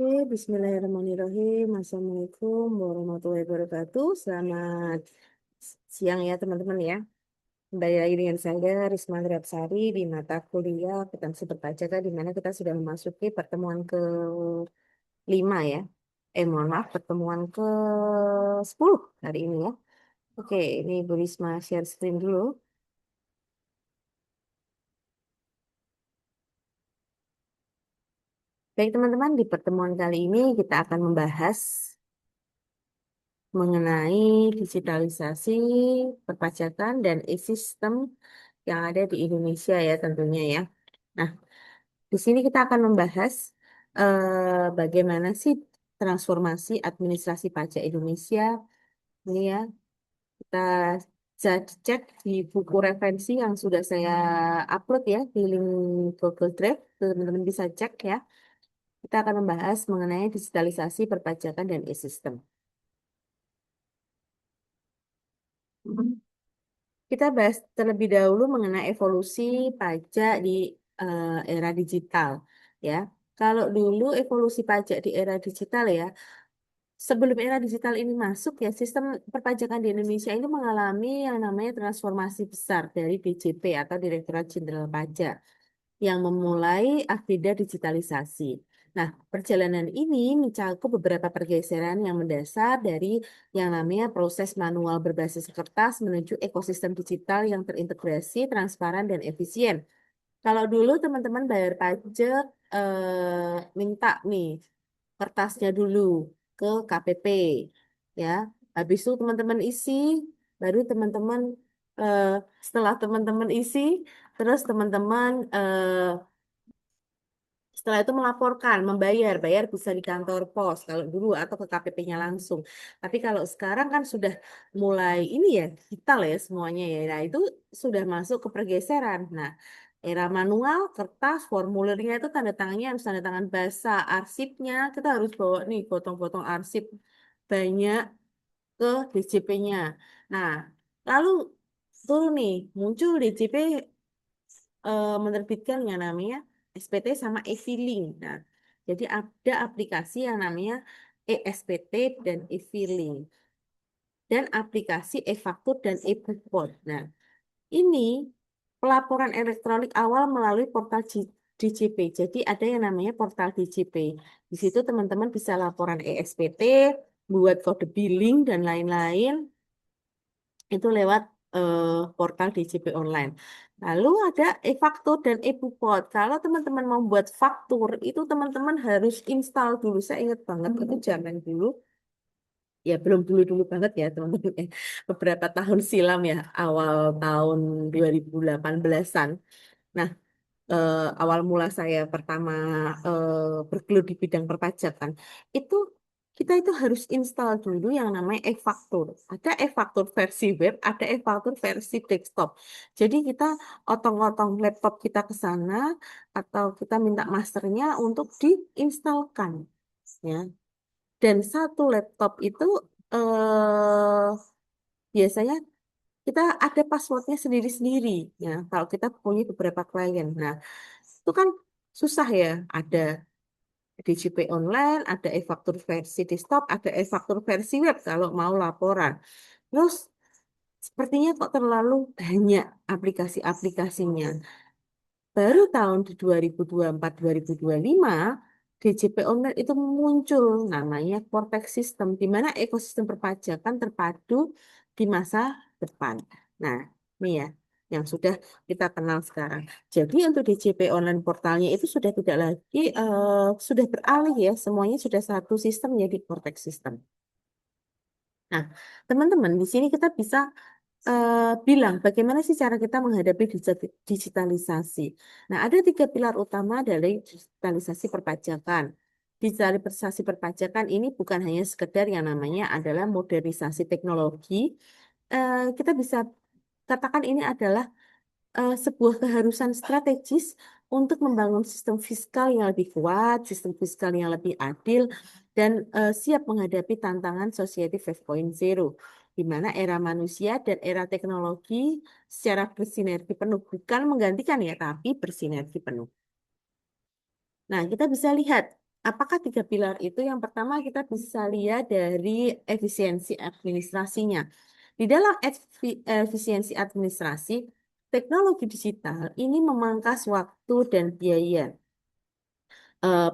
Oke, Bismillahirrahmanirrahim. Assalamualaikum warahmatullahi wabarakatuh. Selamat siang ya teman-teman ya. Kembali lagi dengan saya Risma Sari di mata kuliah akuntansi perpajakan di mana kita sudah memasuki pertemuan ke-5 ya. Mohon maaf, pertemuan ke-10 hari ini ya. Oke, ini Bu Risma share screen dulu. Baik teman-teman, di pertemuan kali ini kita akan membahas mengenai digitalisasi perpajakan dan e-sistem yang ada di Indonesia ya tentunya ya. Nah, di sini kita akan membahas bagaimana sih transformasi administrasi pajak Indonesia. Ini ya, kita bisa cek di buku referensi yang sudah saya upload ya di link Google Drive. Teman-teman bisa cek ya. Kita akan membahas mengenai digitalisasi perpajakan dan e-sistem. Kita bahas terlebih dahulu mengenai evolusi pajak di era digital, ya. Kalau dulu evolusi pajak di era digital ya, sebelum era digital ini masuk ya, sistem perpajakan di Indonesia ini mengalami yang namanya transformasi besar dari DJP atau Direktorat Jenderal Pajak yang memulai agenda digitalisasi. Nah, perjalanan ini mencakup beberapa pergeseran yang mendasar dari yang namanya proses manual berbasis kertas menuju ekosistem digital yang terintegrasi, transparan, dan efisien. Kalau dulu teman-teman bayar pajak, minta nih kertasnya dulu ke KPP, ya. Habis itu teman-teman isi, baru teman-teman eh, setelah teman-teman isi, terus teman-teman setelah itu melaporkan, membayar, bayar bisa di kantor pos kalau dulu atau ke KPP-nya langsung. Tapi kalau sekarang kan sudah mulai ini ya digital ya semuanya ya. Nah itu sudah masuk ke pergeseran. Nah era manual, kertas, formulirnya itu tanda tangannya harus tanda tangan basah, arsipnya kita harus bawa nih potong-potong arsip banyak ke DJP-nya. Nah lalu tuh nih muncul DJP menerbitkan yang namanya SPT sama e-filing. Nah, jadi ada aplikasi yang namanya e-SPT dan e-filing dan aplikasi e-faktur dan e-bukpot. Nah, ini pelaporan elektronik awal melalui portal DJP. Jadi ada yang namanya portal DJP. Di situ teman-teman bisa laporan e-SPT, buat kode billing dan lain-lain itu lewat portal DJP online. Lalu ada e-faktur dan e-bupot. Kalau teman-teman mau buat faktur, itu teman-teman harus install dulu. Saya ingat banget itu zaman dulu. Ya belum dulu-dulu banget ya teman-teman. Beberapa tahun silam ya, awal tahun 2018-an. Nah, awal mula saya pertama bergelut di bidang perpajakan, itu kita itu harus install dulu yang namanya e-faktur. Ada e-faktur versi web, ada e-faktur versi desktop. Jadi kita otong-otong laptop kita ke sana atau kita minta masternya untuk diinstalkan, ya. Dan satu laptop itu biasanya kita ada passwordnya sendiri-sendiri, ya. Kalau kita punya beberapa klien, nah itu kan susah ya. Ada DJP online, ada e-faktur versi desktop, ada e-faktur versi web kalau mau laporan. Terus sepertinya kok terlalu banyak aplikasi-aplikasinya. Baru tahun di 2024-2025, DJP online itu muncul namanya Cortex System, di mana ekosistem perpajakan terpadu di masa depan. Nah, ini ya, yang sudah kita kenal sekarang. Jadi untuk DJP online portalnya itu sudah tidak lagi, sudah beralih ya, semuanya sudah satu sistem ya di Cortex System. Nah, teman-teman, di sini kita bisa bilang bagaimana sih cara kita menghadapi digitalisasi. Nah, ada tiga pilar utama dari digitalisasi perpajakan. Digitalisasi perpajakan ini bukan hanya sekedar yang namanya adalah modernisasi teknologi. Kita bisa katakan ini adalah sebuah keharusan strategis untuk membangun sistem fiskal yang lebih kuat, sistem fiskal yang lebih adil, dan siap menghadapi tantangan Society 5.0, di mana era manusia dan era teknologi secara bersinergi penuh, bukan menggantikan ya, tapi bersinergi penuh. Nah, kita bisa lihat. Apakah tiga pilar itu? Yang pertama kita bisa lihat dari efisiensi administrasinya. Di dalam efisiensi administrasi, teknologi digital ini memangkas waktu dan biaya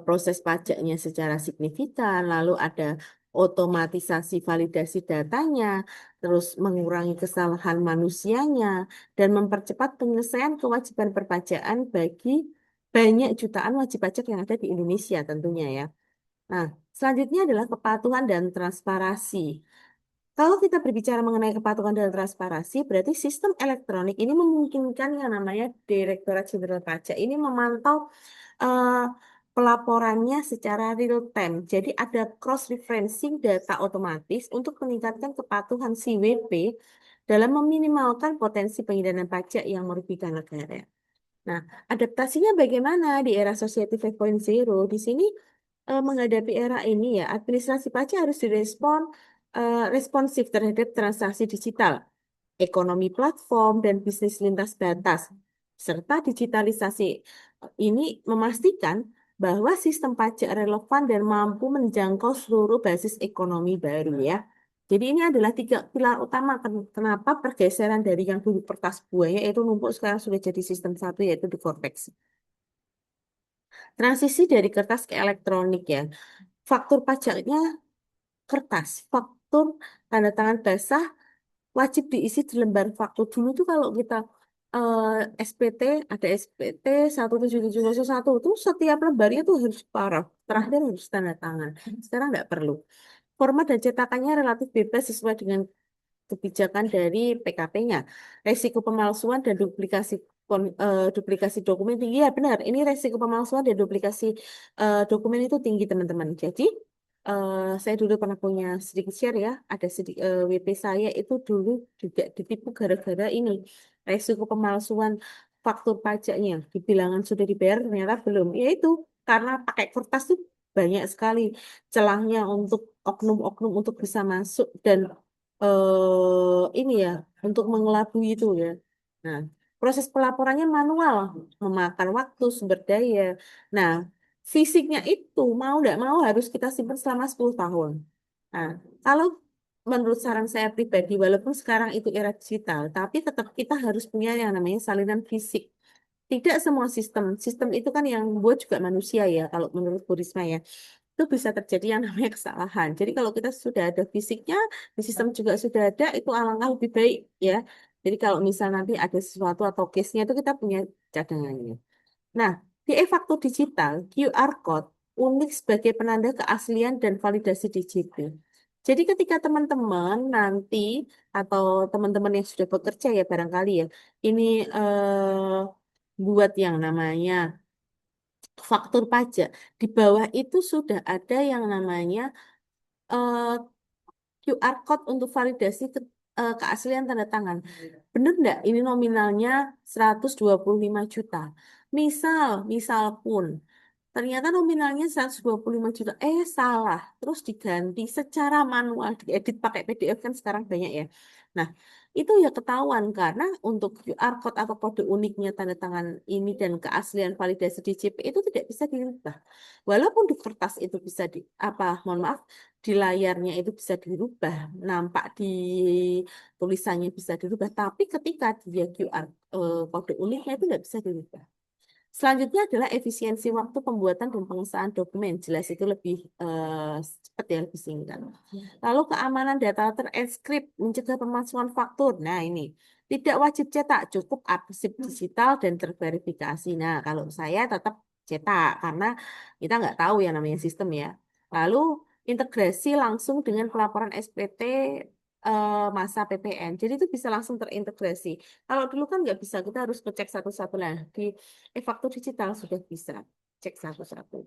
proses pajaknya secara signifikan, lalu ada otomatisasi validasi datanya, terus mengurangi kesalahan manusianya, dan mempercepat penyelesaian kewajiban perpajakan bagi banyak jutaan wajib pajak yang ada di Indonesia tentunya ya. Nah, selanjutnya adalah kepatuhan dan transparansi. Kalau kita berbicara mengenai kepatuhan dan transparansi, berarti sistem elektronik ini memungkinkan yang namanya Direktorat Jenderal Pajak ini memantau eh, pelaporannya secara real time. Jadi ada cross-referencing data otomatis untuk meningkatkan kepatuhan si WP dalam meminimalkan potensi penghindaran pajak yang merugikan negara. Nah, adaptasinya bagaimana di era Society 5.0? Di sini menghadapi era ini ya, administrasi pajak harus responsif terhadap transaksi digital, ekonomi platform, dan bisnis lintas batas. Serta digitalisasi ini memastikan bahwa sistem pajak relevan dan mampu menjangkau seluruh basis ekonomi baru ya. Jadi ini adalah tiga pilar utama kenapa pergeseran dari yang dulu kertas buaya yaitu numpuk sekarang sudah jadi sistem satu yaitu di Cortex. Transisi dari kertas ke elektronik ya. Faktur pajaknya kertas, faktur tanda tangan basah wajib diisi di lembar faktur. Dulu tuh kalau kita SPT, ada SPT 17701 itu setiap lembarnya tuh harus paraf, terakhir harus tanda tangan. Sekarang nggak perlu. Format dan cetakannya relatif bebas sesuai dengan kebijakan dari PKP-nya. Resiko pemalsuan dan duplikasi dokumen tinggi. Ya benar, ini resiko pemalsuan dan duplikasi dokumen itu tinggi teman-teman. Jadi saya dulu pernah punya sedikit share ya, ada WP saya itu dulu juga ditipu gara-gara ini. Resiko pemalsuan faktur pajaknya, dibilangan sudah dibayar ternyata belum. Yaitu karena pakai kertas tuh banyak sekali celahnya untuk oknum-oknum untuk bisa masuk dan ini ya untuk mengelabui itu ya. Nah, proses pelaporannya manual, memakan waktu, sumber daya. Nah, fisiknya itu mau tidak mau harus kita simpan selama 10 tahun. Nah, kalau menurut saran saya pribadi, walaupun sekarang itu era digital, tapi tetap kita harus punya yang namanya salinan fisik. Tidak semua sistem itu kan yang buat juga manusia ya, kalau menurut Bu Risma ya itu bisa terjadi yang namanya kesalahan. Jadi kalau kita sudah ada fisiknya, di sistem juga sudah ada, itu alangkah lebih baik ya. Jadi kalau misal nanti ada sesuatu atau case-nya itu kita punya cadangannya. Nah, di e-faktur digital, QR code unik sebagai penanda keaslian dan validasi digital. Jadi ketika teman-teman nanti atau teman-teman yang sudah bekerja ya barangkali ya, ini buat yang namanya faktur pajak. Di bawah itu sudah ada yang namanya eh, QR code untuk validasi keaslian tanda tangan. Bener nggak? Ini nominalnya 125 juta. Misal pun ternyata nominalnya 125 juta. Salah. Terus diganti secara manual, diedit pakai PDF kan sekarang banyak ya. Nah, itu ya ketahuan karena untuk QR code atau kode uniknya tanda tangan ini dan keaslian validasi DJP itu tidak bisa dirubah. Walaupun di kertas itu bisa mohon maaf, di layarnya itu bisa dirubah, nampak di tulisannya bisa dirubah, tapi ketika dia QR kode uniknya itu nggak bisa dirubah. Selanjutnya adalah efisiensi waktu pembuatan dan pengesahan dokumen. Jelas itu lebih cepat ya, lebih singkat. Lalu keamanan data terenkrip, mencegah pemalsuan faktur. Nah ini, tidak wajib cetak, cukup arsip digital dan terverifikasi. Nah kalau saya tetap cetak, karena kita nggak tahu yang namanya sistem ya. Lalu integrasi langsung dengan pelaporan SPT masa PPN. Jadi itu bisa langsung terintegrasi. Kalau dulu kan nggak bisa, kita harus ngecek satu-satu. Nah, di e-faktur digital sudah bisa cek satu-satu.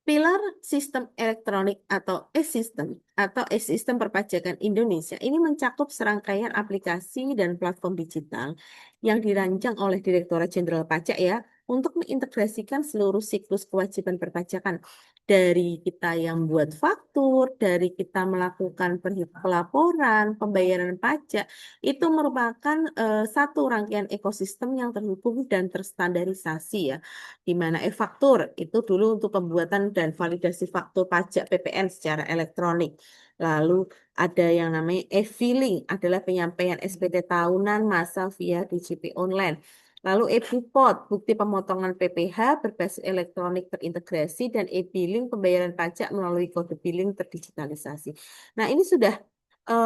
Pilar sistem elektronik atau e-sistem perpajakan Indonesia ini mencakup serangkaian aplikasi dan platform digital yang dirancang oleh Direktorat Jenderal Pajak ya untuk mengintegrasikan seluruh siklus kewajiban perpajakan dari kita yang buat faktur, dari kita melakukan pelaporan, pembayaran pajak, itu merupakan satu rangkaian ekosistem yang terhubung dan terstandarisasi ya, di mana e-faktur itu dulu untuk pembuatan dan validasi faktur pajak PPN secara elektronik. Lalu ada yang namanya e-filing, adalah penyampaian SPT tahunan massal via DJP online. Lalu e-Bupot, bukti pemotongan PPh berbasis elektronik terintegrasi, dan e-billing, pembayaran pajak melalui kode billing terdigitalisasi. Nah, ini sudah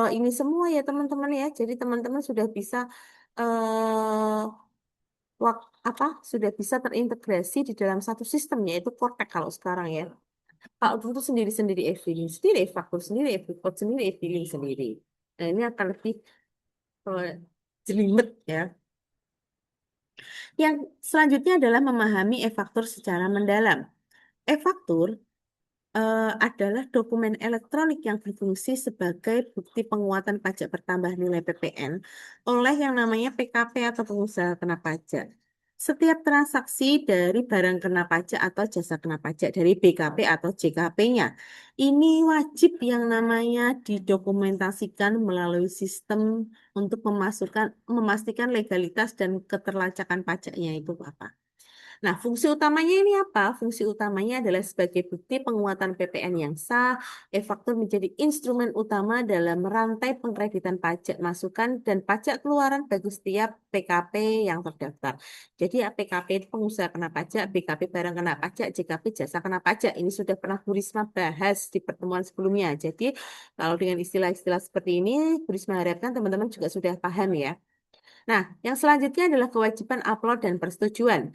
ini semua ya teman-teman ya. Jadi teman-teman sudah bisa eh apa sudah bisa terintegrasi di dalam satu sistem, yaitu Cortex kalau sekarang ya. Kalau dulu sendiri-sendiri e-filing sendiri, e-faktur sendiri, e-Bupot sendiri, e-billing sendiri. Nah, ini akan lebih eh, jelimet ya. Yang selanjutnya adalah memahami e-faktur secara mendalam. E-faktur adalah dokumen elektronik yang berfungsi sebagai bukti penguatan pajak bertambah nilai PPN oleh yang namanya PKP atau pengusaha kena pajak. Setiap transaksi dari barang kena pajak atau jasa kena pajak dari BKP atau JKP-nya, ini wajib yang namanya didokumentasikan melalui sistem untuk memastikan legalitas dan keterlacakan pajaknya itu apa. Nah, fungsi utamanya ini apa? Fungsi utamanya adalah sebagai bukti penguatan PPN yang sah. E-faktur menjadi instrumen utama dalam rantai pengkreditan pajak masukan dan pajak keluaran bagi setiap PKP yang terdaftar. Jadi ya, PKP itu pengusaha kena pajak, BKP barang kena pajak, JKP jasa kena pajak. Ini sudah pernah Bu Risma bahas di pertemuan sebelumnya. Jadi kalau dengan istilah-istilah seperti ini, Bu Risma harapkan teman-teman juga sudah paham ya. Nah, yang selanjutnya adalah kewajiban upload dan persetujuan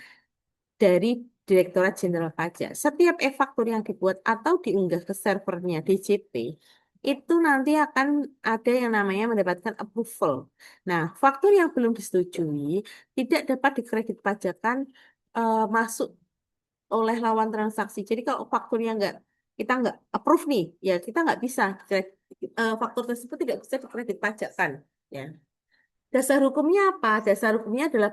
dari Direktorat Jenderal Pajak. Setiap e-faktur yang dibuat atau diunggah ke servernya DJP, itu nanti akan ada yang namanya mendapatkan approval. Nah, faktur yang belum disetujui tidak dapat dikredit pajakan masuk oleh lawan transaksi. Jadi kalau fakturnya kita nggak approve nih, ya kita nggak bisa faktur tersebut tidak bisa dikredit pajakan. Ya. Dasar hukumnya apa? Dasar hukumnya adalah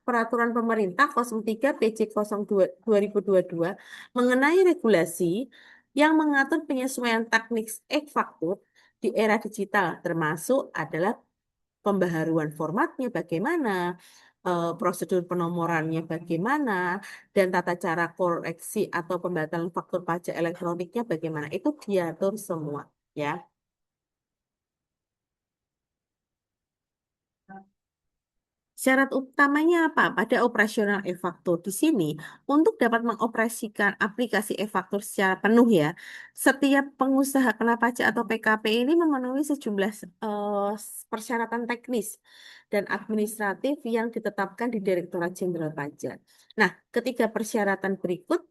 peraturan pemerintah 03 PJ 02 2022 mengenai regulasi yang mengatur penyesuaian teknik e-faktur di era digital, termasuk adalah pembaharuan formatnya bagaimana, prosedur penomorannya bagaimana, dan tata cara koreksi atau pembatalan faktur pajak elektroniknya bagaimana. Itu diatur semua, ya. Syarat utamanya apa? Pada operasional e-faktur di sini, untuk dapat mengoperasikan aplikasi e-faktur secara penuh ya, setiap pengusaha kena pajak atau PKP ini memenuhi sejumlah persyaratan teknis dan administratif yang ditetapkan di Direktorat Jenderal Pajak. Nah, ketiga persyaratan berikut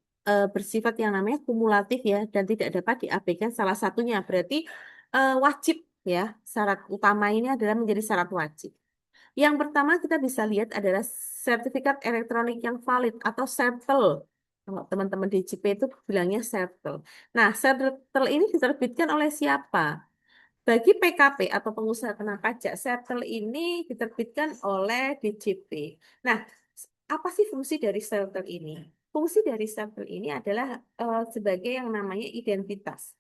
bersifat yang namanya kumulatif ya, dan tidak dapat diabaikan salah satunya. Berarti wajib ya, syarat utama ini adalah menjadi syarat wajib. Yang pertama kita bisa lihat adalah sertifikat elektronik yang valid atau sertel. Kalau teman-teman DJP itu bilangnya sertel. Nah, sertel ini diterbitkan oleh siapa? Bagi PKP atau pengusaha kena pajak, sertel ini diterbitkan oleh DJP. Nah, apa sih fungsi dari sertel ini? Fungsi dari sertel ini adalah sebagai yang namanya identitas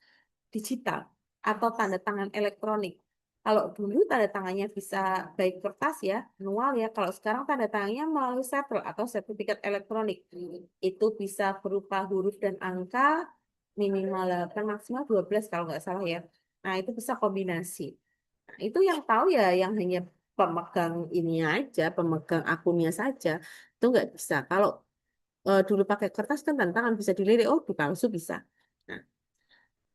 digital atau tanda tangan elektronik. Kalau dulu tanda tangannya bisa baik kertas ya, manual ya. Kalau sekarang tanda tangannya melalui setel atau sertifikat elektronik. Itu bisa berupa huruf dan angka minimal 8 maksimal 12 kalau nggak salah ya. Nah, itu bisa kombinasi. Nah, itu yang tahu ya yang hanya pemegang ini aja, pemegang akunnya saja. Itu nggak bisa. Kalau dulu pakai kertas kan tanda tangan bisa dilirik, oh dipalsu bisa. Nah,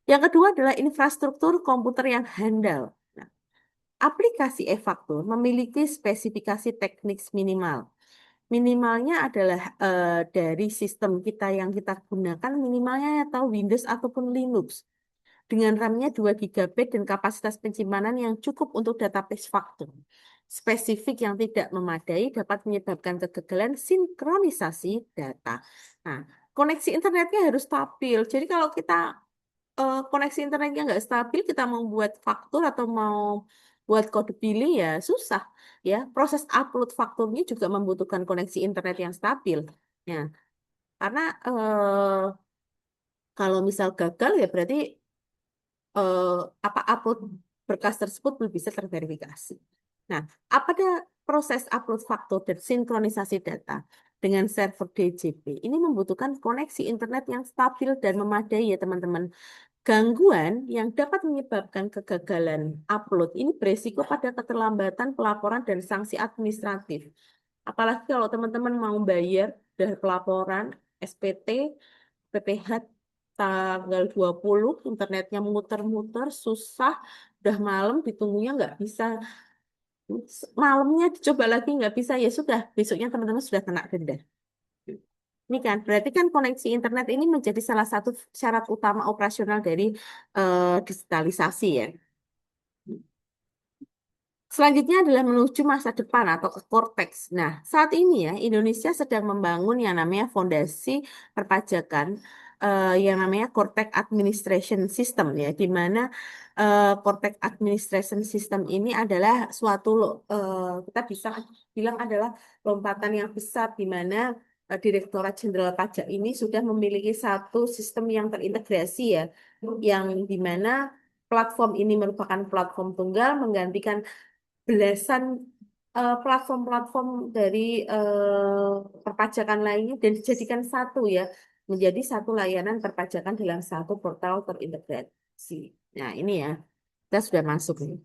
yang kedua adalah infrastruktur komputer yang handal. Nah, aplikasi e-faktur memiliki spesifikasi teknis minimal. Minimalnya adalah dari sistem kita yang kita gunakan minimalnya atau Windows ataupun Linux. Dengan RAM-nya 2 GB dan kapasitas penyimpanan yang cukup untuk database faktur. Spesifik yang tidak memadai dapat menyebabkan kegagalan sinkronisasi data. Nah, koneksi internetnya harus stabil. Jadi kalau kita koneksi internetnya nggak stabil, kita mau buat faktur atau mau buat kode billing ya susah ya. Proses upload fakturnya juga membutuhkan koneksi internet yang stabil. Ya, karena kalau misal gagal ya berarti eh, apa upload berkas tersebut belum bisa terverifikasi. Nah, apa proses upload faktur dan sinkronisasi data dengan server DJP ini membutuhkan koneksi internet yang stabil dan memadai ya teman-teman. Gangguan yang dapat menyebabkan kegagalan upload ini beresiko pada keterlambatan pelaporan dan sanksi administratif. Apalagi kalau teman-teman mau bayar dari pelaporan SPT, PPH tanggal 20, internetnya muter-muter, susah, udah malam ditunggunya nggak bisa. Malamnya dicoba lagi nggak bisa, ya sudah, besoknya teman-teman sudah kena denda. Ini kan, berarti kan koneksi internet ini menjadi salah satu syarat utama operasional dari digitalisasi ya. Selanjutnya adalah menuju masa depan atau ke Cortex. Nah, saat ini ya Indonesia sedang membangun yang namanya fondasi perpajakan yang namanya Cortex Administration System ya, di mana Cortex Administration System ini adalah suatu kita bisa bilang adalah lompatan yang besar di mana Direktorat Jenderal Pajak ini sudah memiliki satu sistem yang terintegrasi ya, yang di mana platform ini merupakan platform tunggal menggantikan belasan platform-platform dari perpajakan lainnya dan dijadikan satu ya, menjadi satu layanan perpajakan dalam satu portal terintegrasi. Nah, ini ya, kita sudah masuk nih.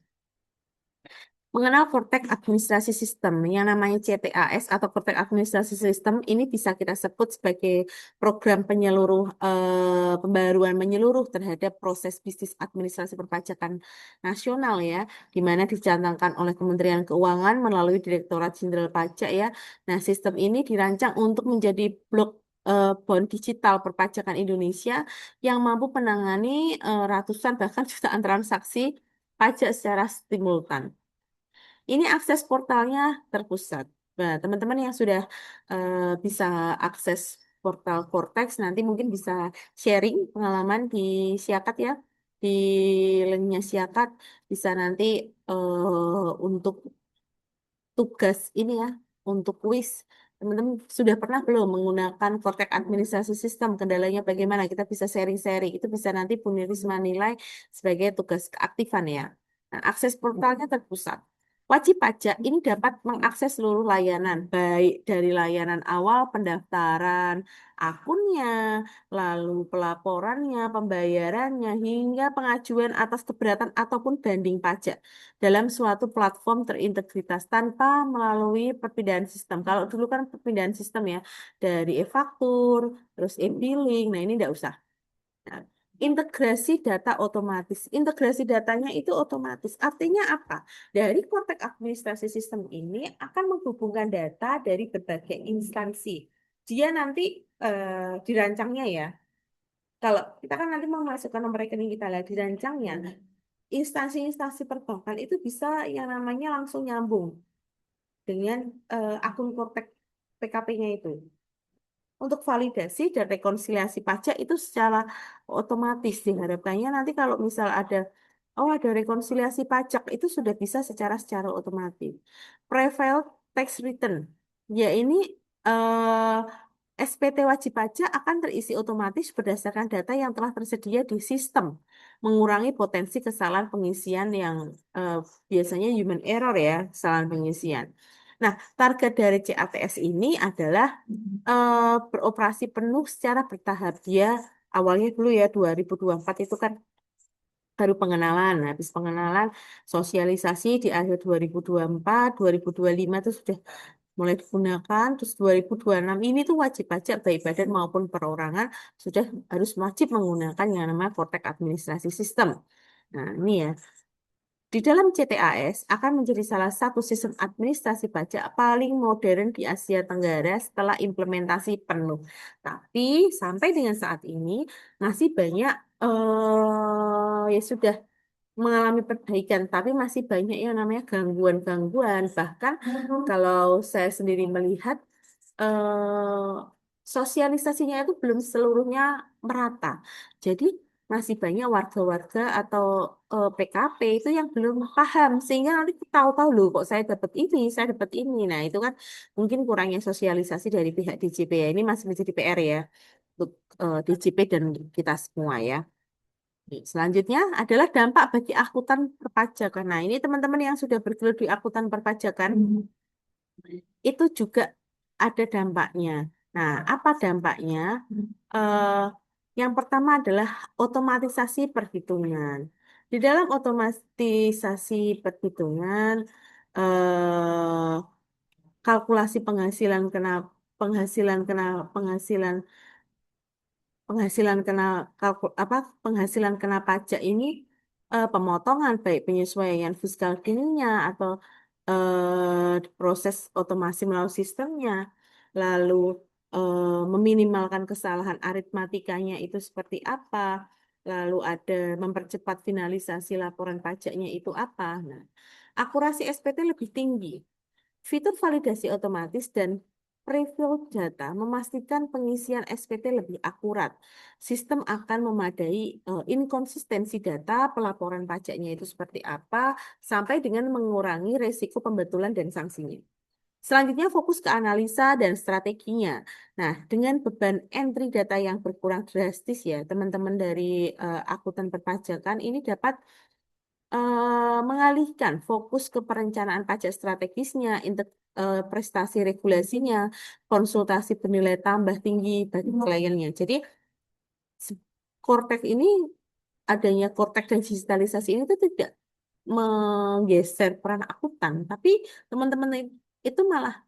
Mengenal Cortex Administrasi Sistem yang namanya CTAS atau Cortex Administrasi Sistem ini bisa kita sebut sebagai program pembaruan menyeluruh terhadap proses bisnis administrasi perpajakan nasional ya, di mana dicanangkan oleh Kementerian Keuangan melalui Direktorat Jenderal Pajak ya. Nah, sistem ini dirancang untuk menjadi blok bond digital perpajakan Indonesia yang mampu menangani ratusan bahkan jutaan transaksi pajak secara simultan. Ini akses portalnya terpusat. Nah, teman-teman yang sudah bisa akses portal Cortex nanti mungkin bisa sharing pengalaman di Siakat ya, di linknya Siakat bisa nanti untuk tugas ini ya, untuk kuis. Teman-teman sudah pernah belum menggunakan Cortex administrasi sistem? Kendalanya bagaimana? Kita bisa sharing-sharing. Itu bisa nanti Bu Risma nilai sebagai tugas keaktifan ya. Nah, akses portalnya terpusat. Wajib pajak ini dapat mengakses seluruh layanan, baik dari layanan awal pendaftaran akunnya, lalu pelaporannya, pembayarannya, hingga pengajuan atas keberatan ataupun banding pajak dalam suatu platform terintegritas tanpa melalui perpindahan sistem. Kalau dulu kan perpindahan sistem ya, dari e-faktur, terus e-billing, nah ini enggak usah. Nah, integrasi data otomatis. Integrasi datanya itu otomatis. Artinya apa? Dari konteks administrasi sistem ini akan menghubungkan data dari berbagai instansi. Dia nanti dirancangnya ya. Kalau kita kan nanti mau masukkan nomor rekening kita lah, dirancangnya instansi-instansi perbankan itu bisa yang namanya langsung nyambung dengan akun Kortek PKP-nya itu. Untuk validasi dan rekonsiliasi pajak itu secara otomatis diharapkannya nanti kalau misal ada rekonsiliasi pajak itu sudah bisa secara otomatis. Pre-filed tax return, ya ini eh, SPT wajib pajak akan terisi otomatis berdasarkan data yang telah tersedia di sistem, mengurangi potensi kesalahan pengisian yang eh, biasanya human error ya, kesalahan pengisian. Nah, target dari CATS ini adalah beroperasi penuh secara bertahap. Dia awalnya dulu ya 2024 itu kan baru pengenalan. Habis pengenalan sosialisasi di akhir 2024, 2025 itu sudah mulai digunakan. Terus 2026 ini tuh wajib pajak baik badan maupun perorangan sudah harus wajib menggunakan yang namanya Vortex Administrasi Sistem. Nah, ini ya. Di dalam CTAS akan menjadi salah satu sistem administrasi pajak paling modern di Asia Tenggara setelah implementasi penuh. Tapi sampai dengan saat ini masih banyak ya sudah mengalami perbaikan, tapi masih banyak yang namanya gangguan-gangguan. Bahkan kalau saya sendiri melihat sosialisasinya itu belum seluruhnya merata. Jadi masih banyak warga-warga atau PKP itu yang belum paham sehingga nanti tahu-tahu loh kok saya dapat ini, saya dapat ini. Nah, itu kan mungkin kurangnya sosialisasi dari pihak DJP ya. Ini masih menjadi PR ya untuk DJP dan kita semua ya. Selanjutnya adalah dampak bagi akuntan perpajakan. Nah, ini teman-teman yang sudah bergelut di akuntan perpajakan itu juga ada dampaknya. Nah, apa dampaknya? Eh, yang pertama adalah otomatisasi perhitungan. Di dalam otomatisasi perhitungan, kalkulasi penghasilan kena penghasilan penghasilan kena apa penghasilan kena pajak ini pemotongan baik penyesuaian fiskal kininya atau proses otomasi melalui sistemnya lalu meminimalkan kesalahan aritmatikanya itu seperti apa lalu ada mempercepat finalisasi laporan pajaknya itu apa. Nah, akurasi SPT lebih tinggi. Fitur validasi otomatis dan preview data memastikan pengisian SPT lebih akurat. Sistem akan memadai inkonsistensi data, pelaporan pajaknya itu seperti apa, sampai dengan mengurangi resiko pembetulan dan sanksinya. Selanjutnya fokus ke analisa dan strateginya. Nah, dengan beban entry data yang berkurang drastis ya, teman-teman dari akuntan perpajakan ini dapat mengalihkan fokus ke perencanaan pajak strategisnya, prestasi regulasinya, konsultasi bernilai tambah tinggi bagi kliennya. Jadi, se- Kortek ini, adanya Kortek dan digitalisasi ini itu tidak menggeser peran akuntan, tapi teman-teman itu malah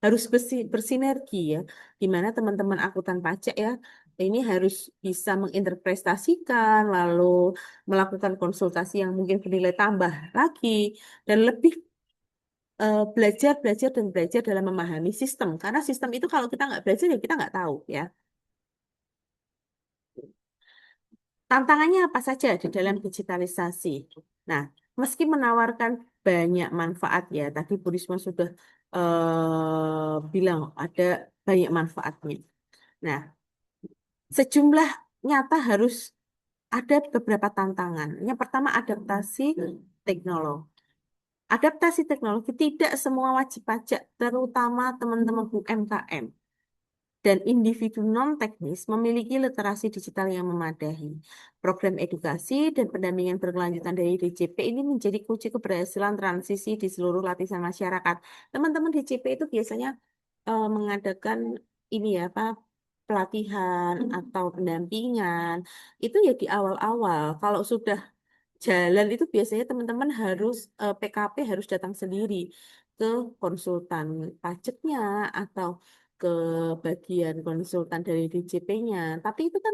harus bersinergi ya, di mana teman-teman akuntan pajak ya ini harus bisa menginterpretasikan, lalu melakukan konsultasi yang mungkin bernilai tambah lagi, dan lebih belajar, belajar, dan belajar dalam memahami sistem. Karena sistem itu kalau kita nggak belajar ya kita nggak tahu ya. Tantangannya apa saja di dalam digitalisasi? Nah, meski menawarkan banyak manfaat ya, tadi Bu Risma sudah bilang ada banyak manfaatnya. Nah, sejumlah nyata harus ada beberapa tantangan. Yang pertama adaptasi teknologi. Adaptasi teknologi tidak semua wajib pajak, terutama teman-teman UMKM dan individu non-teknis memiliki literasi digital yang memadai. Program edukasi dan pendampingan berkelanjutan dari DJP ini menjadi kunci keberhasilan transisi di seluruh lapisan masyarakat. Teman-teman DJP itu biasanya mengadakan ini ya, apa pelatihan atau pendampingan itu ya di awal-awal. Kalau sudah jalan itu biasanya teman-teman harus PKP harus datang sendiri ke konsultan pajaknya atau ke bagian konsultan dari DJP-nya. Tapi itu kan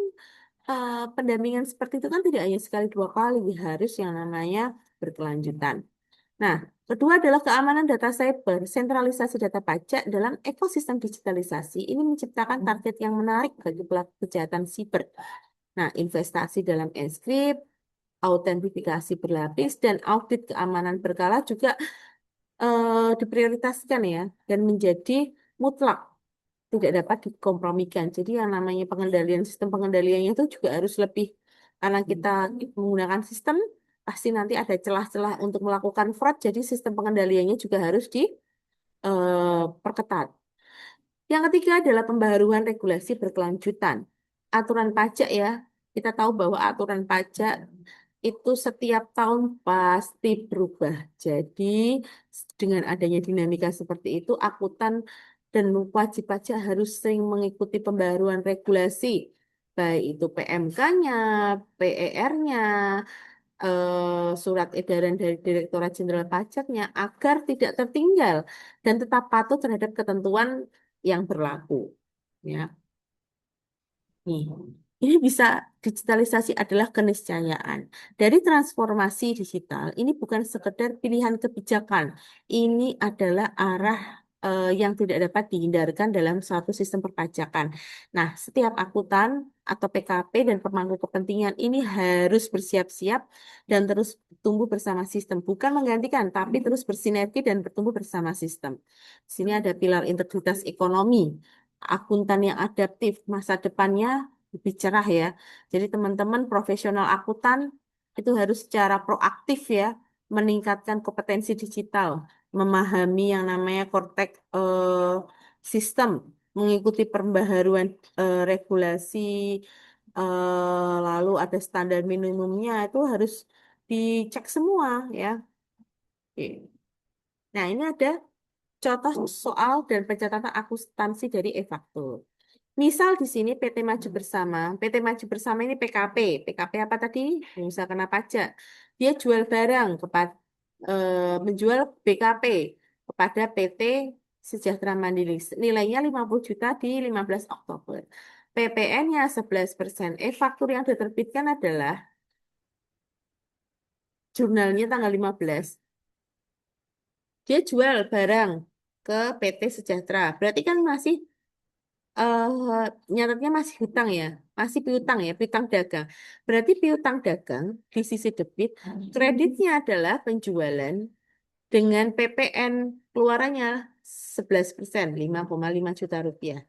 pendampingan seperti itu kan tidak hanya sekali dua kali, harus yang namanya berkelanjutan. Nah, kedua adalah keamanan data cyber. Sentralisasi data pajak dalam ekosistem digitalisasi ini menciptakan target yang menarik bagi pelaku kejahatan siber. Nah, investasi dalam enkrip, autentifikasi berlapis, dan audit keamanan berkala juga diprioritaskan ya, dan menjadi mutlak, tidak dapat dikompromikan. Jadi yang namanya pengendalian, sistem pengendaliannya itu juga harus lebih, karena kita menggunakan sistem, pasti nanti ada celah-celah untuk melakukan fraud, jadi sistem pengendaliannya juga harus diperketat. Yang ketiga adalah pembaharuan regulasi berkelanjutan. Aturan pajak ya, kita tahu bahwa aturan pajak itu setiap tahun pasti berubah. Jadi dengan adanya dinamika seperti itu, akuntan dan wajib pajak harus sering mengikuti pembaharuan regulasi, baik itu PMK-nya, PER-nya, surat edaran dari Direktorat Jenderal Pajaknya, agar tidak tertinggal dan tetap patuh terhadap ketentuan yang berlaku. Ya, nih. Ini bisa digitalisasi adalah keniscayaan. Dari transformasi digital, ini bukan sekedar pilihan kebijakan. Ini adalah arah yang tidak dapat dihindarkan dalam suatu sistem perpajakan. Nah, setiap akuntan atau PKP dan pemangku kepentingan ini harus bersiap-siap dan terus tumbuh bersama sistem. Bukan menggantikan, tapi terus bersinergi dan bertumbuh bersama sistem. Di sini ada pilar integritas ekonomi, akuntan yang adaptif, masa depannya lebih cerah ya. Jadi teman-teman profesional akuntan itu harus secara proaktif ya meningkatkan kompetensi digital, memahami yang namanya Kortek sistem, mengikuti pembaharuan regulasi, lalu ada standar minimumnya itu harus dicek semua ya. Oke. Nah, ini ada contoh soal dan pencatatan akuntansi dari e-faktur. Misal di sini PT Maju Bersama. PT Maju Bersama ini PKP. PKP apa tadi? Pengusaha kena pajak. Dia jual barang kepada menjual BKP kepada PT Sejahtera Mandiri. Nilainya 50 juta di 15 Oktober. PPN-nya 11%. E-faktur yang diterbitkan adalah jurnalnya tanggal 15. Dia jual barang ke PT Sejahtera. Berarti kan masih nyatetnya masih hutang ya, masih piutang ya, piutang dagang. Berarti piutang dagang di sisi debit, kreditnya adalah penjualan dengan PPN keluarannya 11%, 5,5 juta rupiah.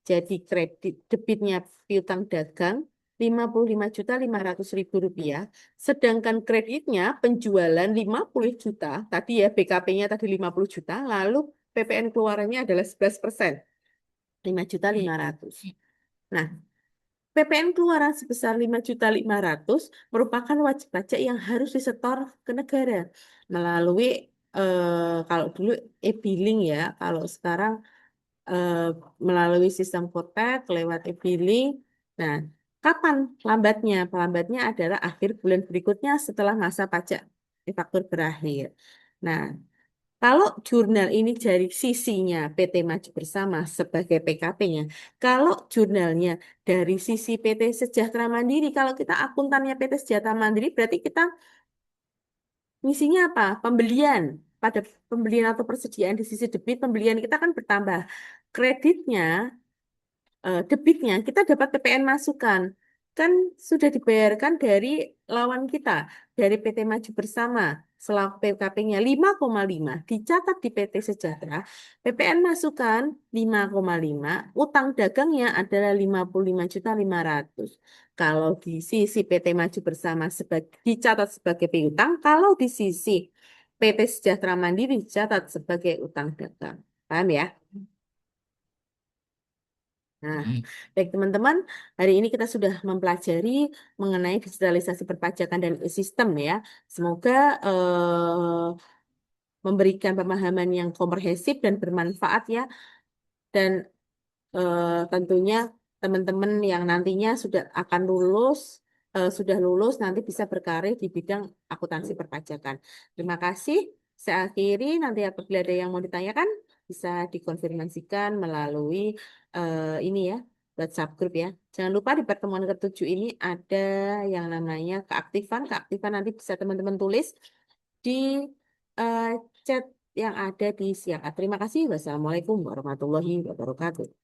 Jadi kredit debitnya piutang dagang 55.500.000 rupiah, sedangkan kreditnya penjualan 50 juta, tadi ya BKP-nya tadi 50 juta, lalu PPN keluarannya adalah 11%. 5.500.000. Nah, PPN keluaran sebesar 5.500.000 merupakan wajib pajak yang harus disetor ke negara melalui kalau dulu e-billing ya, kalau sekarang eh, melalui sistem Kotek lewat e-billing. Nah, kapan lambatnya? Pelambatnya adalah akhir bulan berikutnya setelah masa pajak e-faktur berakhir. Nah, kalau jurnal ini dari sisinya PT Maju Bersama sebagai PKP-nya, kalau jurnalnya dari sisi PT Sejahtera Mandiri, kalau kita akuntannya PT Sejahtera Mandiri, berarti kita misinya apa? Pembelian. Pada pembelian atau persediaan di sisi debit, pembelian kita kan bertambah. Kreditnya debitnya kita dapat PPN masukan kan sudah dibayarkan dari lawan kita dari PT Maju Bersama selaku PKP-nya 5,5 dicatat di PT Sejahtera PPN masukan 5,5 utang dagangnya adalah 55.500.000 kalau di sisi PT Maju Bersama dicatat sebagai piutang kalau di sisi PT Sejahtera Mandiri dicatat sebagai utang dagang paham ya. Nah, baik teman-teman, hari ini kita sudah mempelajari mengenai digitalisasi perpajakan dan sistem ya. Semoga memberikan pemahaman yang komprehensif dan bermanfaat ya. Dan tentunya teman-teman yang nantinya sudah akan lulus, sudah lulus nanti bisa berkarir di bidang akuntansi perpajakan. Terima kasih. Saya akhiri, nanti apabila ada yang mau ditanyakan, bisa dikonfirmasikan melalui ini ya, WhatsApp grup ya. Jangan lupa di pertemuan ketujuh ini ada yang namanya keaktifan. Keaktifan nanti bisa teman-teman tulis di eh, chat yang ada di siang. Terima kasih. Wassalamualaikum warahmatullahi wabarakatuh.